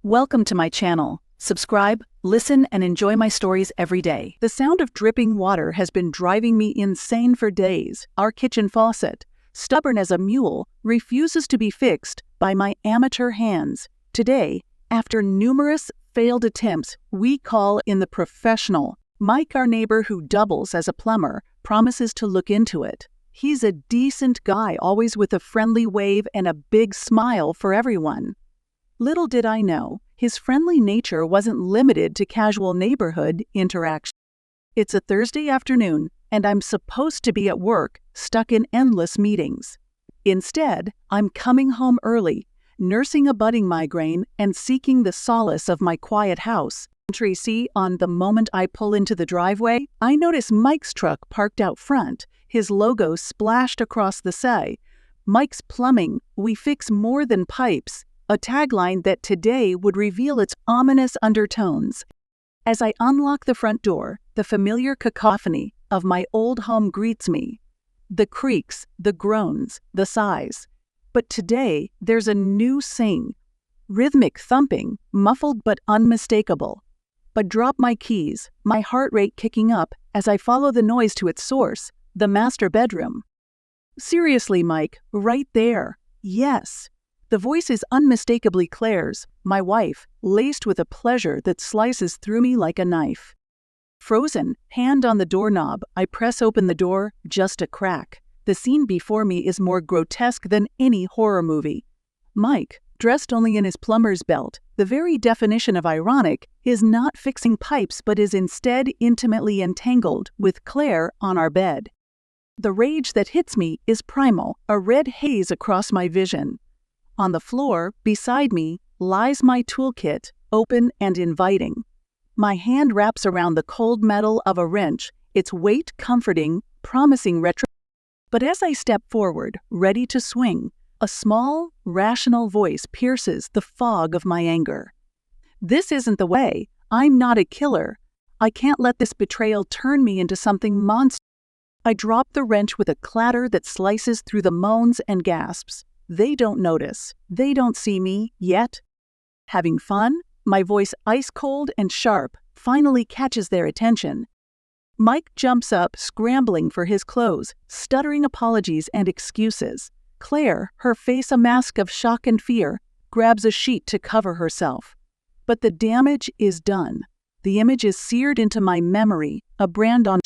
Welcome to my channel. Subscribe, listen, and enjoy my stories every day. The sound of dripping water has been driving me insane for days. Our kitchen faucet, stubborn as a mule, refuses to be fixed by my amateur hands. Today, after numerous failed attempts, we call in the professional. Mike, our neighbor who doubles as a plumber, promises to look into it. He's a decent guy, always with a friendly wave and a big smile for everyone. Little did I know, his friendly nature wasn't limited to casual neighborhood interaction. It's a Thursday afternoon, and I'm supposed to be at work, stuck in endless meetings. Instead, I'm coming home early, nursing a budding migraine and seeking the solace of my quiet house. See, on the moment I pull into the driveway, I notice Mike's truck parked out front, his logo splashed across the side. Mike's Plumbing, we fix more than pipes. A tagline that today would reveal its ominous undertones. As I unlock the front door, the familiar cacophony of my old home greets me. The creaks, the groans, the sighs. But today, there's a new sing. Rhythmic thumping, muffled but unmistakable. But drop my keys, my heart rate kicking up as I follow the noise to its source, the master bedroom. Seriously, Mike, right there. Yes. The voice is unmistakably Claire's, my wife, laced with a pleasure that slices through me like a knife. Frozen, hand on the doorknob, I press open the door, just a crack. The scene before me is more grotesque than any horror movie. Mike, dressed only in his plumber's belt, the very definition of ironic, is not fixing pipes but is instead intimately entangled with Claire on our bed. The rage that hits me is primal, a red haze across my vision. On the floor, beside me, lies my toolkit, open and inviting. My hand wraps around the cold metal of a wrench, its weight comforting, promising retro. But as I step forward, ready to swing, a small, rational voice pierces the fog of my anger. This isn't the way. I'm not a killer. I can't let this betrayal turn me into something monstrous. I drop the wrench with a clatter that slices through the moans and gasps. They don't notice. They don't see me, yet. Having fun, my voice ice cold and sharp, finally catches their attention. Mike jumps up, scrambling for his clothes, stuttering apologies and excuses. Claire, her face a mask of shock and fear, grabs a sheet to cover herself. But the damage is done. The image is seared into my memory, a brand on.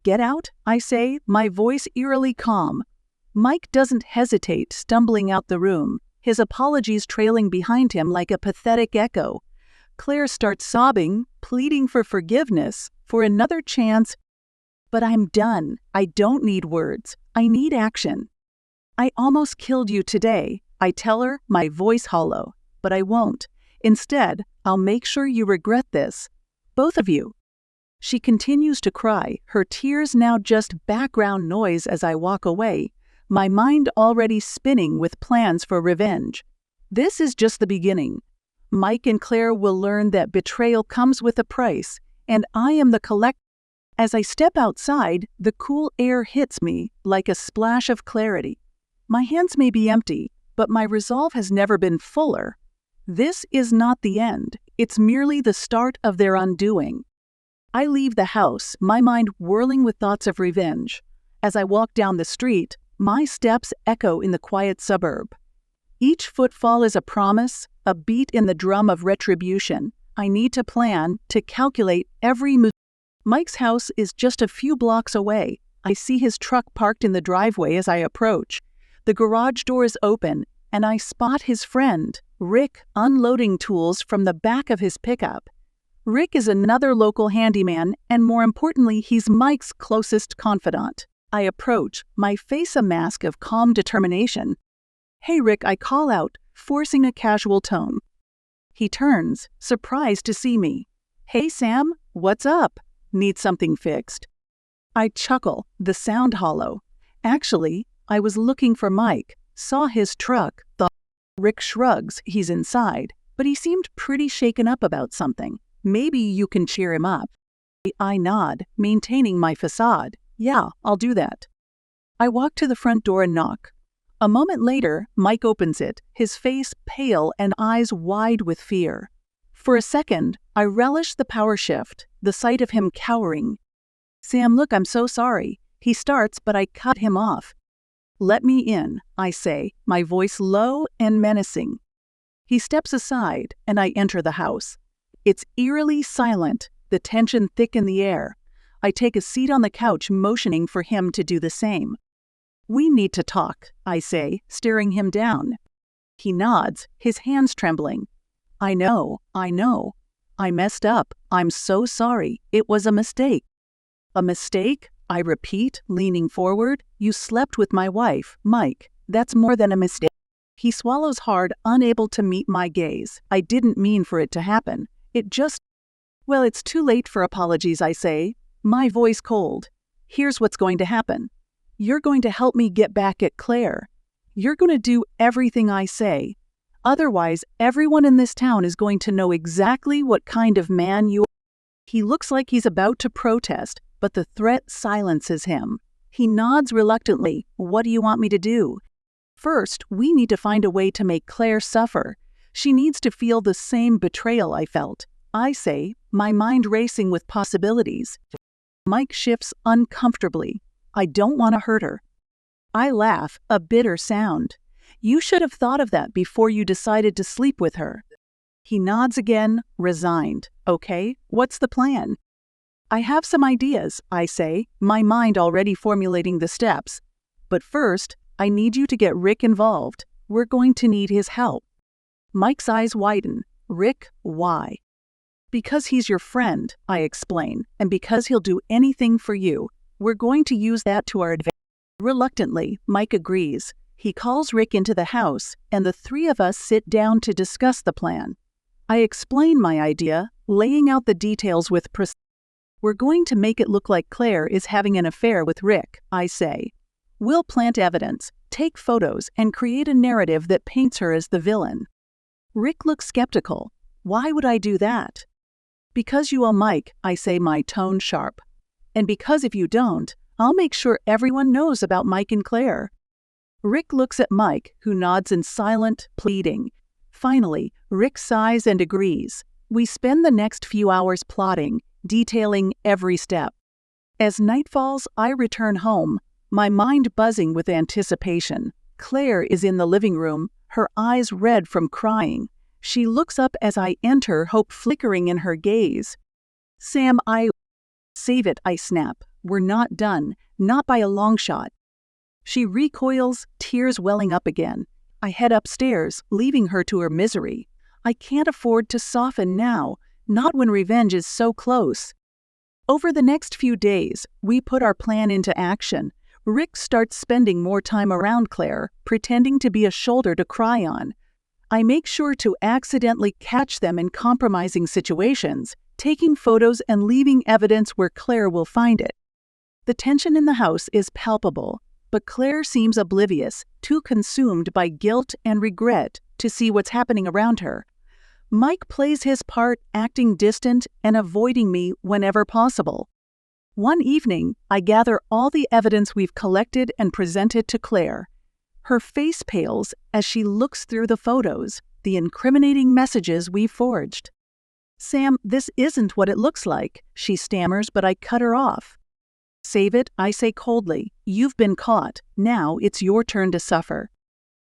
Get out, I say, my voice eerily calm. Mike doesn't hesitate, stumbling out the room, his apologies trailing behind him like a pathetic echo. Claire starts sobbing, pleading for forgiveness, for another chance. But I'm done. I don't need words. I need action. I almost killed you today, I tell her, my voice hollow. But I won't. Instead, I'll make sure you regret this. Both of you. She continues to cry, her tears now just background noise as I walk away. My mind already spinning with plans for revenge. This is just the beginning. Mike and Claire will learn that betrayal comes with a price, and I am the collector. As I step outside, the cool air hits me like a splash of clarity. My hands may be empty, but my resolve has never been fuller. This is not the end. It's merely the start of their undoing. I leave the house, my mind whirling with thoughts of revenge. As I walk down the street, my steps echo in the quiet suburb. Each footfall is a promise, a beat in the drum of retribution. I need to plan, to calculate every move. Mike's house is just a few blocks away. I see his truck parked in the driveway as I approach. The garage door is open, and I spot his friend, Rick, unloading tools from the back of his pickup. Rick is another local handyman, and more importantly, he's Mike's closest confidant. I approach, my face a mask of calm determination. Hey Rick, I call out, forcing a casual tone. He turns, surprised to see me. Hey Sam, what's up? Need something fixed? I chuckle, the sound hollow. Actually, I was looking for Mike, saw his truck, thought. Rick shrugs, he's inside, but he seemed pretty shaken up about something. Maybe you can cheer him up. I nod, maintaining my facade. Yeah, I'll do that. I walk to the front door and knock. A moment later, Mike opens it, his face pale and eyes wide with fear. For a second, I relished the power shift, the sight of him cowering. "Sam, look, I'm so sorry," he starts, but I cut him off. "Let me in," I say, my voice low and menacing. He steps aside, and I enter the house. It's eerily silent, the tension thick in the air. I take a seat on the couch, motioning for him to do the same. "We need to talk," I say, staring him down. He nods, his hands trembling. I know. I messed up. I'm so sorry. It was a mistake." "A mistake?" I repeat, leaning forward. "You slept with my wife, Mike. That's more than a mistake." He swallows hard, unable to meet my gaze. "I didn't mean for it to happen. It just—" "Well, it's too late for apologies," I say, my voice cold. "Here's what's going to happen. You're going to help me get back at Claire. You're going to do everything I say. Otherwise, everyone in this town is going to know exactly what kind of man you are." He looks like he's about to protest, but the threat silences him. He nods reluctantly. "What do you want me to do?" "First, we need to find a way to make Claire suffer. She needs to feel the same betrayal I felt," I say, my mind racing with possibilities. Mike shifts uncomfortably. "I don't want to hurt her." I laugh, a bitter sound. "You should have thought of that before you decided to sleep with her." He nods again, resigned. "Okay, what's the plan?" "I have some ideas," I say, my mind already formulating the steps. "But first, I need you to get Rick involved. We're going to need his help." Mike's eyes widen. "Rick, why?" "Because he's your friend," I explain, "and because he'll do anything for you. We're going to use that to our advantage." Reluctantly, Mike agrees. He calls Rick into the house, and the three of us sit down to discuss the plan. I explain my idea, laying out the details with precision. "We're going to make it look like Claire is having an affair with Rick," I say. "We'll plant evidence, take photos, and create a narrative that paints her as the villain." Rick looks skeptical. "Why would I do that?" "Because you owe Mike," I say, my tone sharp. "And because if you don't, I'll make sure everyone knows about Mike and Claire." Rick looks at Mike, who nods in silent pleading. Finally, Rick sighs and agrees. We spend the next few hours plotting, detailing every step. As night falls, I return home, my mind buzzing with anticipation. Claire is in the living room, her eyes red from crying. She looks up as I enter, hope flickering in her gaze. "Sam, Save it," I snap. "We're not done, not by a long shot." She recoils, tears welling up again. I head upstairs, leaving her to her misery. I can't afford to soften now, not when revenge is so close. Over the next few days, we put our plan into action. Rick starts spending more time around Claire, pretending to be a shoulder to cry on. I make sure to accidentally catch them in compromising situations, taking photos and leaving evidence where Claire will find it. The tension in the house is palpable, but Claire seems oblivious, too consumed by guilt and regret to see what's happening around her. Mike plays his part, acting distant and avoiding me whenever possible. One evening, I gather all the evidence we've collected and present it to Claire. Her face pales as she looks through the photos, the incriminating messages we forged. "Sam, this isn't what it looks like," she stammers, but I cut her off. "Save it," I say coldly. "You've been caught. Now it's your turn to suffer."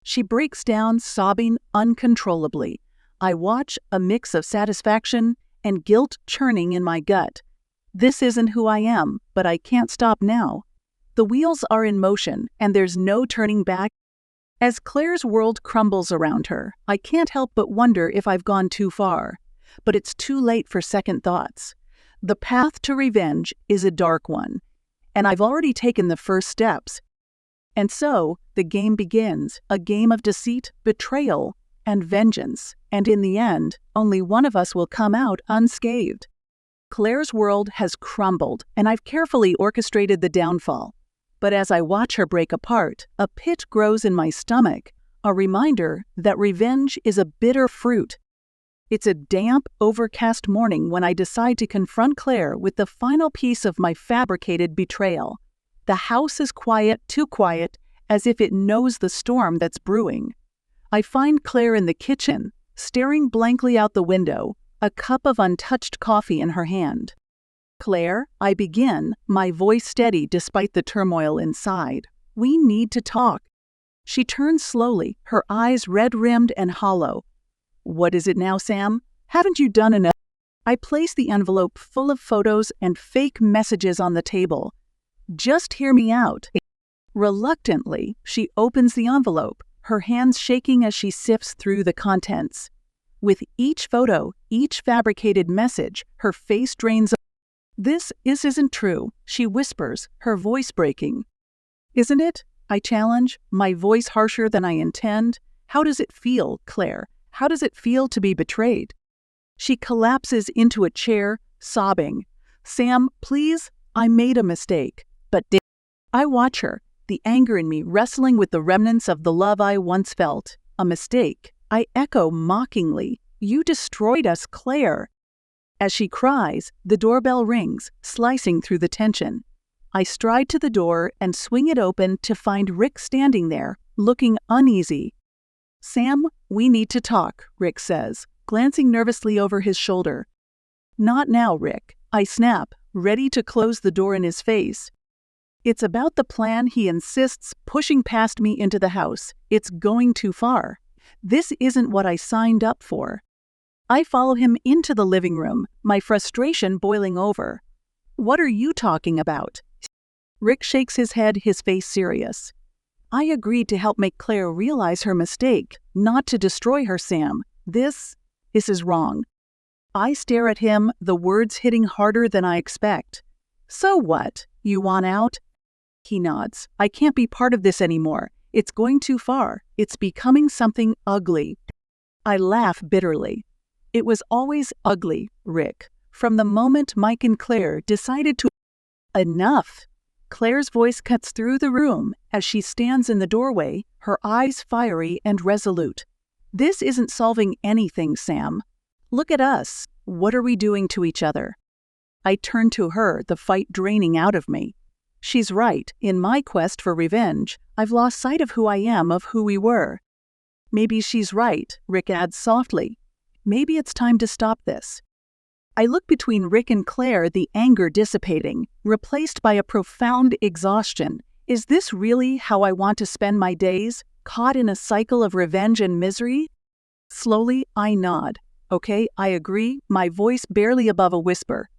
She breaks down, sobbing uncontrollably. I watch, a mix of satisfaction and guilt churning in my gut. This isn't who I am, but I can't stop now. The wheels are in motion, and there's no turning back. As Claire's world crumbles around her, I can't help but wonder if I've gone too far. But it's too late for second thoughts. The path to revenge is a dark one, and I've already taken the first steps. And so, the game begins, a game of deceit, betrayal, and vengeance, and in the end, only one of us will come out unscathed. Claire's world has crumbled, and I've carefully orchestrated the downfall. But as I watch her break apart, a pit grows in my stomach, a reminder that revenge is a bitter fruit. It's a damp, overcast morning when I decide to confront Claire with the final piece of my fabricated betrayal. The house is quiet, too quiet, as if it knows the storm that's brewing. I find Claire in the kitchen, staring blankly out the window, a cup of untouched coffee in her hand. "Claire," I begin, my voice steady despite the turmoil inside. "We need to talk." She turns slowly, her eyes red-rimmed and hollow. "What is it now, Sam? Haven't you done enough?" I place the envelope full of photos and fake messages on the table. "Just hear me out." Reluctantly, she opens the envelope, her hands shaking as she sifts through the contents. With each photo, each fabricated message, her face drains. "This isn't true," she whispers, her voice breaking. "Isn't it?" I challenge, my voice harsher than I intend. "How does it feel, Claire? How does it feel to be betrayed?" She collapses into a chair, sobbing. "Sam, please, I made a mistake." But I watch her, the anger in me wrestling with the remnants of the love I once felt. "A mistake?" I echo mockingly. "You destroyed us, Claire." As she cries, the doorbell rings, slicing through the tension. I stride to the door and swing it open to find Rick standing there, looking uneasy. "Sam, we need to talk," Rick says, glancing nervously over his shoulder. "Not now, Rick," I snap, ready to close the door in his face. "It's about the plan," he insists, pushing past me into the house. "It's going too far. This isn't what I signed up for." I follow him into the living room, my frustration boiling over. "What are you talking about?" Rick shakes his head, his face serious. "I agreed to help make Claire realize her mistake, not to destroy her, Sam. This is wrong." I stare at him, the words hitting harder than I expect. "So what? You want out?" He nods. "I can't be part of this anymore. It's going too far. It's becoming something ugly." I laugh bitterly. "It was always ugly, Rick. From the moment Mike and Claire decided to..." "Enough!" Claire's voice cuts through the room as she stands in the doorway, her eyes fiery and resolute. "This isn't solving anything, Sam. Look at us. What are we doing to each other?" I turn to her, the fight draining out of me. She's right. In my quest for revenge, I've lost sight of who I am, of who we were. "Maybe she's right," Rick adds softly. "Maybe it's time to stop this." I look between Rick and Claire, the anger dissipating, replaced by a profound exhaustion. Is this really how I want to spend my days, caught in a cycle of revenge and misery? Slowly, I nod. "Okay, I agree," my voice barely above a whisper.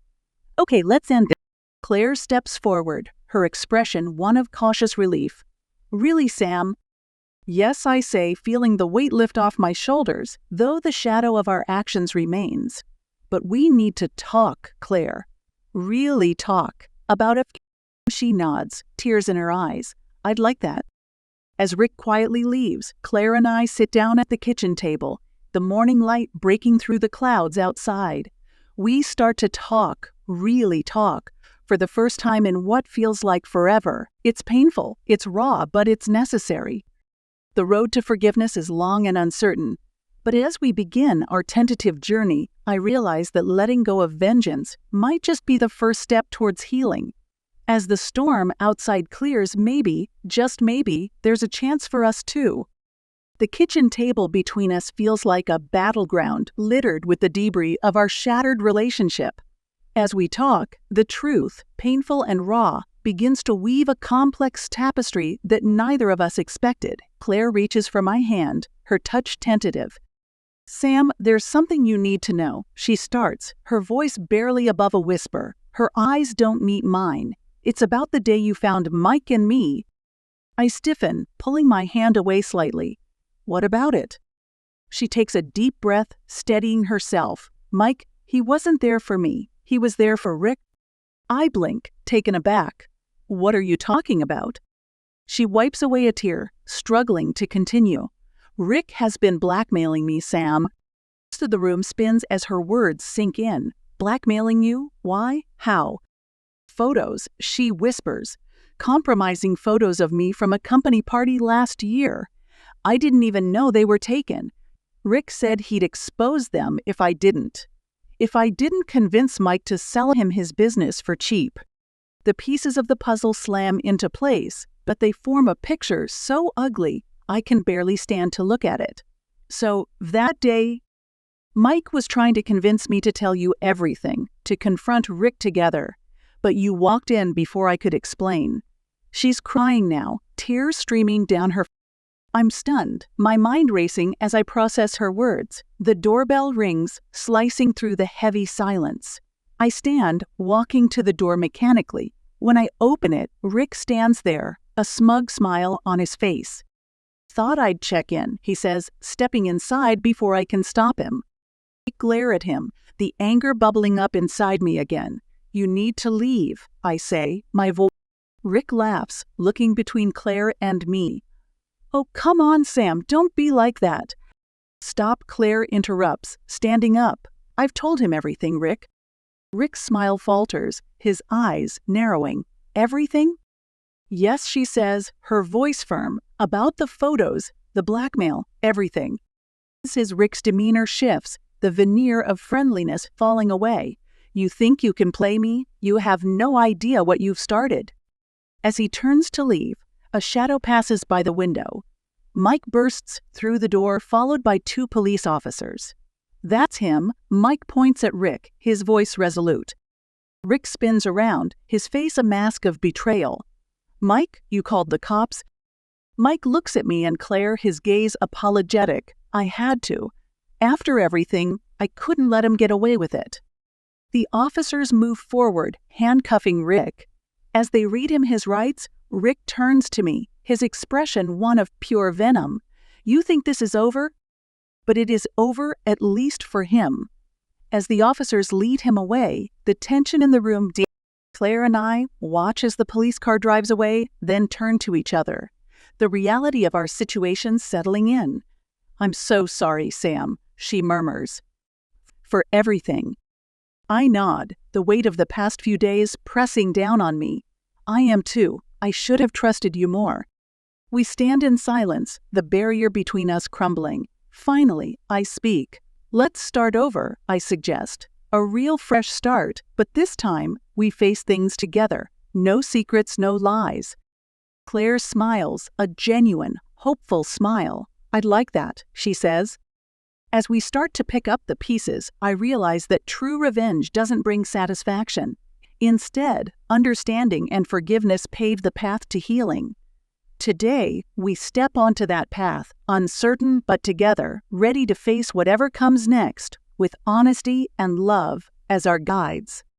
"Okay, let's end it." Claire steps forward, her expression one of cautious relief. "Really, Sam?" "Yes," I say, feeling the weight lift off my shoulders, though the shadow of our actions remains. "But we need to talk, Claire. Really talk. About if..." She nods, tears in her eyes. "I'd like that." As Rick quietly leaves, Claire and I sit down at the kitchen table, the morning light breaking through the clouds outside. We start to talk, really talk, for the first time in what feels like forever. It's painful, it's raw, but it's necessary. The road to forgiveness is long and uncertain. But as we begin our tentative journey, I realize that letting go of vengeance might just be the first step towards healing. As the storm outside clears, maybe, just maybe, there's a chance for us too. The kitchen table between us feels like a battleground littered with the debris of our shattered relationship. As we talk, the truth, painful and raw, begins to weave a complex tapestry that neither of us expected. Claire reaches for my hand, her touch tentative. "Sam, there's something you need to know," she starts, her voice barely above a whisper. Her eyes don't meet mine. "It's about the day you found Mike and me." I stiffen, pulling my hand away slightly. "What about it?" She takes a deep breath, steadying herself. "Mike, he wasn't there for me. He was there for Rick." I blink, taken aback. "What are you talking about?" She wipes away a tear, struggling to continue. "Rick has been blackmailing me, Sam." The room spins as her words sink in. "Blackmailing you? Why? How?" "Photos," she whispers. "Compromising photos of me from a company party last year. I didn't even know they were taken. Rick said he'd expose them if I didn't. If I didn't convince Mike to sell him his business for cheap." The pieces of the puzzle slam into place, but they form a picture so ugly I can barely stand to look at it. "So, that day..." Mike was trying to convince me to tell you everything, to confront Rick together. But you walked in before I could explain. She's crying now, tears streaming down her. I'm stunned, my mind racing as I process her words. The doorbell rings, slicing through the heavy silence. I stand, walking to the door mechanically. When I open it, Rick stands there, a smug smile on his face. Thought I'd check in, he says, stepping inside before I can stop him. I glare at him, the anger bubbling up inside me again. You need to leave, I say, my voice. Rick laughs, looking between Claire and me. Oh, come on, Sam, don't be like that. Stop, Claire interrupts, standing up. I've told him everything, Rick. Rick's smile falters, his eyes narrowing. Everything? Yes, she says, her voice firm. About the photos, the blackmail, everything. As Rick's demeanor shifts, the veneer of friendliness falling away. You think you can play me? You have no idea what you've started. As he turns to leave, a shadow passes by the window. Mike bursts through the door, followed by 2 police officers. That's him, Mike points at Rick, his voice resolute. Rick spins around, his face a mask of betrayal. Mike, you called the cops? Mike looks at me and Claire, his gaze apologetic. I had to. After everything, I couldn't let him get away with it. The officers move forward, handcuffing Rick. As they read him his rights, Rick turns to me, his expression one of pure venom. You think this is over? But it is over, at least for him. As the officers lead him away, the tension in the room deepens. Claire and I watch as the police car drives away, then turn to each other. The reality of our situation settling in. I'm so sorry, Sam, she murmurs. For everything. I nod, the weight of the past few days pressing down on me. I am too. I should have trusted you more. We stand in silence, the barrier between us crumbling. Finally, I speak. Let's start over, I suggest. A real fresh start, but this time, we face things together. No secrets, no lies. Claire smiles, a genuine, hopeful smile. I'd like that, she says. As we start to pick up the pieces, I realize that true revenge doesn't bring satisfaction. Instead, understanding and forgiveness pave the path to healing. Today, we step onto that path, uncertain but together, ready to face whatever comes next, with honesty and love as our guides.